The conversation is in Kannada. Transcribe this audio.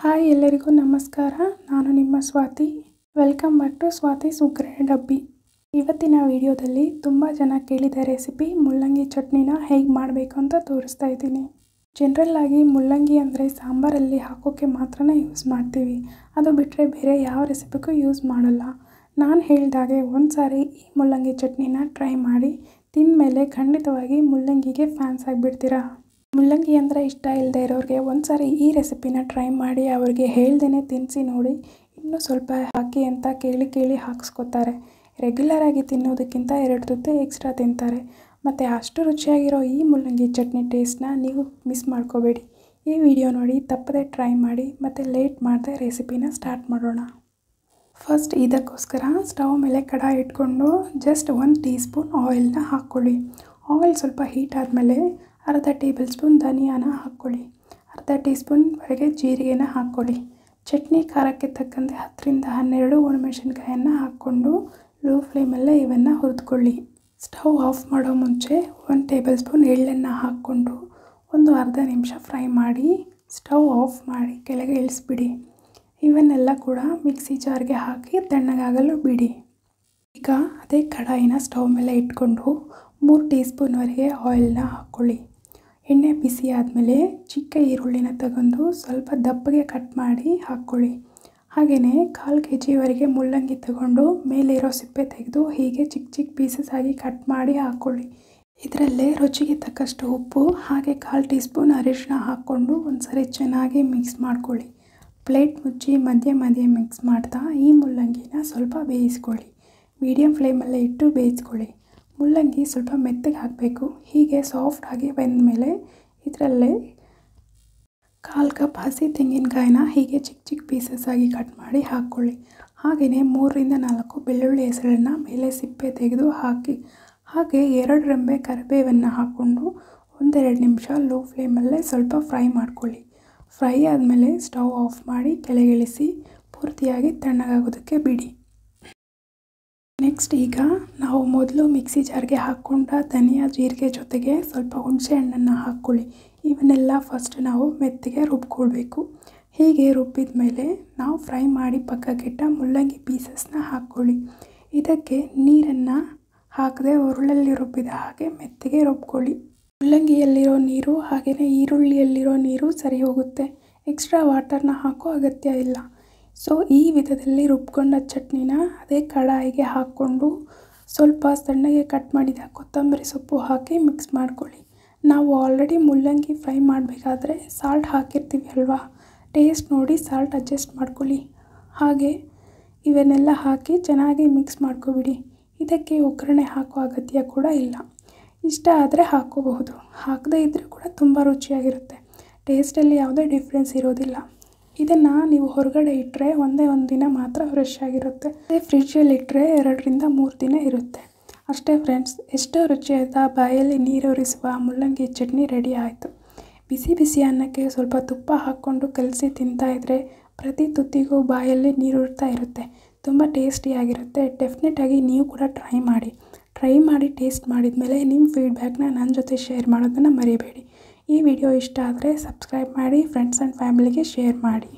ಹಾಯ್ ಎಲ್ಲರಿಗೂ ನಮಸ್ಕಾರ. ನಾನು ನಿಮ್ಮ ಸ್ವಾತಿ. ವೆಲ್ಕಮ್ ಬ್ಯಾಕ್ ಟು ಸ್ವಾತಿಸ್ ಉಗ್ರೆ ಡಬ್ಬಿ. ಇವತ್ತಿನ ವಿಡಿಯೋದಲ್ಲಿ ತುಂಬ ಜನ ಕೇಳಿದ ರೆಸಿಪಿ ಮುಲ್ಲಂಗಿ ಚಟ್ನಿನ ಹೇಗೆ ಮಾಡಬೇಕು ಅಂತ ತೋರಿಸ್ತಾ ಇದ್ದೀನಿ. ಜನರಲ್ ಆಗಿ ಮುಲ್ಲಂಗಿ ಅಂದರೆ ಸಾಂಬಾರಲ್ಲಿ ಹಾಕೋಕ್ಕೆ ಮಾತ್ರನೇ ಯೂಸ್ ಮಾಡ್ತೀವಿ. ಅದು ಬಿಟ್ಟರೆ ಬೇರೆ ಯಾವ ರೆಸಿಪಿಗೂ ಯೂಸ್ ಮಾಡಲ್ಲ. ನಾನು ಹೇಳಿದಾಗೆ ಒಂದು ಸಾರಿ ಈ ಮುಲ್ಲಂಗಿ ಚಟ್ನಿನ ಟ್ರೈ ಮಾಡಿ ತಿಂದಮೇಲೆ ಖಂಡಿತವಾಗಿ ಮುಲ್ಲಂಗಿಗೆ ಫ್ಯಾನ್ಸ್ ಆಗಿಬಿಡ್ತೀರಾ. ಮುಲ್ಲಂಗಿ ಅಂದರೆ ಇಷ್ಟ ಇಲ್ಲದೆ ಇರೋರಿಗೆ ಒಂದು ಸಾರಿ ಈ ರೆಸಿಪಿನ ಟ್ರೈ ಮಾಡಿ ಅವ್ರಿಗೆ ಹೇಳ್ದೇ ತಿನ್ನಿಸಿ ನೋಡಿ. ಇನ್ನೂ ಸ್ವಲ್ಪ ಹಾಕಿ ಅಂತ ಕೇಳಿ ಹಾಕಿಸ್ಕೊತಾರೆ. ರೆಗ್ಯುಲರಾಗಿ ತಿನ್ನೋದಕ್ಕಿಂತ 2 ತುತ್ತು ಎಕ್ಸ್ಟ್ರಾ ತಿಂತಾರೆ. ಮತ್ತು ಅಷ್ಟು ರುಚಿಯಾಗಿರೋ ಈ ಮುಲ್ಲಂಗಿ ಚಟ್ನಿ ಟೇಸ್ಟ್ನ ನೀವು ಮಿಸ್ ಮಾಡ್ಕೋಬೇಡಿ. ಈ ವಿಡಿಯೋ ನೋಡಿ ತಪ್ಪದೆ ಟ್ರೈ ಮಾಡಿ ಮತ್ತು ಲೇಟ್ ಮಾಡದೆ ರೆಸಿಪಿನ ಸ್ಟಾರ್ಟ್ ಮಾಡೋಣ. ಫಸ್ಟ್ ಇದಕ್ಕೋಸ್ಕರ ಸ್ಟವ್ ಮೇಲೆ ಕಡಾಯಿ ಇಟ್ಕೊಂಡು ಜಸ್ಟ್ 1 ಟೀ ಸ್ಪೂನ್ ಆಯಿಲ್ನ ಹಾಕ್ಕೊಳ್ಳಿ. ಆಯಿಲ್ ಸ್ವಲ್ಪ ಹೀಟ್ ಆದಮೇಲೆ ಅರ್ಧ ಟೇಬಲ್ ಸ್ಪೂನ್ ಧನಿಯಾನ ಹಾಕ್ಕೊಳ್ಳಿ. ಅರ್ಧ ಟೀ ಸ್ಪೂನ್ವರೆಗೆ ಜೀರಿಗೆನ ಹಾಕ್ಕೊಳ್ಳಿ. ಚಟ್ನಿ ಖಾರಕ್ಕೆ ತಕ್ಕಂತೆ 10ರಿಂದ 12 ಒಣಮೆಣಸಿನ್ಕಾಯನ್ನು ಹಾಕ್ಕೊಂಡು ಲೋ ಫ್ಲೇಮಲ್ಲೇ ಇವನ್ನು ಹುರಿದುಕೊಳ್ಳಿ. ಸ್ಟವ್ ಆಫ್ ಮಾಡೋ ಮುಂಚೆ 1 ಟೇಬಲ್ ಸ್ಪೂನ್ ಎಳ್ಳನ್ನು ಹಾಕ್ಕೊಂಡು ಒಂದು ಅರ್ಧ ನಿಮಿಷ ಫ್ರೈ ಮಾಡಿ ಸ್ಟವ್ ಆಫ್ ಮಾಡಿ ಕೆಳಗೆ ಇಳಿಸ್ಬಿಡಿ. ಇವನ್ನೆಲ್ಲ ಕೂಡ ಮಿಕ್ಸಿ ಜಾರ್ಗೆ ಹಾಕಿ ತಣ್ಣಗಾಗಲು ಬಿಡಿ. ಈಗ ಅದೇ ಕಡಾಯಿನ ಸ್ಟವ್ ಮೇಲೆ ಇಟ್ಕೊಂಡು 3 ಟೀ ಸ್ಪೂನ್ವರೆಗೆ ಆಯಿಲ್ನ ಹಾಕ್ಕೊಳ್ಳಿ. ಎಣ್ಣೆ ಬಿಸಿ ಆದಮೇಲೆ ಚಿಕ್ಕ ಈರುಳ್ಳಿನ ತಗೊಂಡು ಸ್ವಲ್ಪ ದಪ್ಪಗೆ ಕಟ್ ಮಾಡಿ ಹಾಕ್ಕೊಳ್ಳಿ. ಹಾಗೆಯೇ 1/4 kgವರೆಗೆ ಮುಲ್ಲಂಗಿ ತಗೊಂಡು ಮೇಲಿರೋ ಸಿಪ್ಪೆ ತೆಗೆದು ಹೀಗೆ ಚಿಕ್ಕ ಪೀಸಸ್ ಆಗಿ ಕಟ್ ಮಾಡಿ ಹಾಕ್ಕೊಳ್ಳಿ. ಇದರಲ್ಲೇ ರುಚಿಗೆ ತಕ್ಕಷ್ಟು ಉಪ್ಪು ಹಾಗೆ 1/4 ಟೀ ಸ್ಪೂನ್ ಅರಿಶಿನ ಹಾಕ್ಕೊಂಡು ಒಂದ್ಸರಿ ಚೆನ್ನಾಗಿ ಮಿಕ್ಸ್ ಮಾಡ್ಕೊಳ್ಳಿ. ಪ್ಲೇಟ್ ಮುಚ್ಚಿ ಮಧ್ಯೆ ಮಿಕ್ಸ್ ಮಾಡ್ತಾ ಈ ಮುಲ್ಲಂಗಿನ ಸ್ವಲ್ಪ ಬೇಯಿಸ್ಕೊಳ್ಳಿ. ಮೀಡಿಯಮ್ ಫ್ಲೇಮಲ್ಲೇ ಇಟ್ಟು ಬೇಯಿಸ್ಕೊಳ್ಳಿ. ಮುಲ್ಲಂಗಿ ಸ್ವಲ್ಪ ಮೆತ್ತಗೆ ಹಾಕಬೇಕು. ಹೀಗೆ ಸಾಫ್ಟಾಗಿ ಬೆಂದಮೇಲೆ ಇದರಲ್ಲೇ 1/4 ಕಪ್ ಹಸಿ ತೆಂಗಿನಕಾಯಿನ ಹೀಗೆ ಚಿಕ್ಕ ಪೀಸಸ್ ಆಗಿ ಕಟ್ ಮಾಡಿ ಹಾಕ್ಕೊಳ್ಳಿ. ಹಾಗೆಯೇ 3ರಿಂದ 4 ಬೆಳ್ಳುಳ್ಳಿ ಹೆಸರನ್ನು ಮೇಲೆ ಸಿಪ್ಪೆ ತೆಗೆದು ಹಾಕಿ. ಹಾಗೆ 2 ರೆಂಬೆ ಕರಿಬೇವನ್ನು ಹಾಕ್ಕೊಂಡು 1-2 ನಿಮಿಷ ಲೋ ಫ್ಲೇಮಲ್ಲೇ ಸ್ವಲ್ಪ ಫ್ರೈ ಮಾಡ್ಕೊಳ್ಳಿ. ಫ್ರೈ ಆದಮೇಲೆ ಸ್ಟವ್ ಆಫ್ ಮಾಡಿ ಕೆಳಗಿಳಿಸಿ ಪೂರ್ತಿಯಾಗಿ ತಣ್ಣಗಾಗೋದಕ್ಕೆ ಬಿಡಿ. ನೆಕ್ಸ್ಟ್ ಈಗ ನಾವು ಮೊದಲು ಮಿಕ್ಸಿ ಜಾರ್ಗೆ ಹಾಕ್ಕೊಂಡ ಧನಿಯಾ ಜೀರಿಗೆ ಜೊತೆಗೆ ಸ್ವಲ್ಪ ಹುಣಸೆ ಹಣ್ಣನ್ನು ಹಾಕ್ಕೊಳ್ಳಿ. ಇವನ್ನೆಲ್ಲ ಫಸ್ಟ್ ನಾವು ಮೆತ್ತಗೆ ರುಬ್ಕೊಳ್ಬೇಕು. ಹೀಗೆ ರುಬ್ಬಿದ ಮೇಲೆ ನಾವು ಫ್ರೈ ಮಾಡಿ ಪಕ್ಕಕ್ಕಿಟ್ಟ ಮುಲ್ಲಂಗಿ ಪೀಸಸ್ನ ಹಾಕ್ಕೊಳ್ಳಿ. ಇದಕ್ಕೆ ನೀರನ್ನು ಹಾಕದೆ ಉರುಳಲ್ಲಿ ರುಬ್ಬಿದ ಹಾಗೆ ಮೆತ್ತಗೆ ರುಬ್ಕೊಳ್ಳಿ. ಮುಲ್ಲಂಗಿಯಲ್ಲಿರೋ ನೀರು ಹಾಗೆಯೇ ಈರುಳ್ಳಿಯಲ್ಲಿರೋ ನೀರು ಸರಿ ಹೋಗುತ್ತೆ. ಎಕ್ಸ್ಟ್ರಾ ವಾಟರ್ನ ಹಾಕೋ ಅಗತ್ಯ ಇಲ್ಲ. ಸೊ ಈ ವಿಧದಲ್ಲಿ ರುಬ್ಕೊಂಡ ಚಟ್ನಿನ ಅದೇ ಕಡಾಯಿಗೆ ಹಾಕ್ಕೊಂಡು ಸ್ವಲ್ಪ ಸಣ್ಣಗೆ ಕಟ್ ಮಾಡಿದ ಕೊತ್ತಂಬರಿ ಸೊಪ್ಪು ಹಾಕಿ ಮಿಕ್ಸ್ ಮಾಡ್ಕೊಳ್ಳಿ. ನಾವು ಆಲ್ರೆಡಿ ಮುಲ್ಲಂಗಿ ಫ್ರೈ ಮಾಡಬೇಕಾದ್ರೆ ಸಾಲ್ಟ್ ಹಾಕಿರ್ತೀವಿ ಅಲ್ವಾ, ಟೇಸ್ಟ್ ನೋಡಿ ಸಾಲ್ಟ್ ಅಡ್ಜಸ್ಟ್ ಮಾಡ್ಕೊಳ್ಳಿ. ಹಾಗೆ ಇವನ್ನೆಲ್ಲ ಹಾಕಿ ಚೆನ್ನಾಗಿ ಮಿಕ್ಸ್ ಮಾಡ್ಕೊಬಿಡಿ. ಇದಕ್ಕೆ ಒಗ್ಗರಣೆ ಹಾಕೋ ಅಗತ್ಯ ಕೂಡ ಇಲ್ಲ. ಇಷ್ಟ ಆದರೆ ಹಾಕ್ಕೋಬಹುದು, ಹಾಕದೇ ಇದ್ದರೂ ಕೂಡ ತುಂಬ ರುಚಿಯಾಗಿರುತ್ತೆ. ಟೇಸ್ಟಲ್ಲಿ ಯಾವುದೇ ಡಿಫ್ರೆನ್ಸ್ ಇರೋದಿಲ್ಲ. ಇದನ್ನು ನೀವು ಹೊರಗಡೆ ಇಟ್ಟರೆ ಒಂದೇ ಒಂದು ದಿನ ಮಾತ್ರ ಫ್ರೆಶ್ ಆಗಿರುತ್ತೆ. ಫ್ರಿಡ್ಜಲ್ಲಿ ಇಟ್ಟರೆ 2ರಿಂದ 3 ದಿನ ಇರುತ್ತೆ ಅಷ್ಟೇ ಫ್ರೆಂಡ್ಸ್. ಎಷ್ಟೋ ರುಚಿಯಾದ ಬಾಯಲ್ಲಿ ನೀರೂರಿಸುವ ಮುಲ್ಲಂಗಿ ಚಟ್ನಿ ರೆಡಿ ಆಯಿತು. ಬಿಸಿ ಅನ್ನಕ್ಕೆ ಸ್ವಲ್ಪ ತುಪ್ಪ ಹಾಕ್ಕೊಂಡು ಕಲಸಿ ತಿಂತಾಯಿದ್ರೆ ಪ್ರತಿ ತುತ್ತಿಗೂ ಬಾಯಲ್ಲಿ ನೀರೂರ್ತಾ ಇರುತ್ತೆ. ತುಂಬ ಟೇಸ್ಟಿಯಾಗಿರುತ್ತೆ. ಡೆಫಿನೆಟಾಗಿ ನೀವು ಕೂಡ ಟ್ರೈ ಮಾಡಿ ಟೇಸ್ಟ್ ಮಾಡಿದ ಮೇಲೆ ನಿಮ್ಮ ಫೀಡ್ಬ್ಯಾಕ್ನ ನನ್ನ ಜೊತೆ ಶೇರ್ ಮಾಡೋದನ್ನು ಮರಿಬೇಡಿ. ಈ ವಿಡಿಯೋ ಇಷ್ಟ ಆದರೆ ಸಬ್ಸ್ಕ್ರೈಬ್ ಮಾಡಿ, ಫ್ರೆಂಡ್ಸ್ ಆ್ಯಂಡ್ ಫ್ಯಾಮಿಲಿಗೆ ಶೇರ್ ಮಾಡಿ.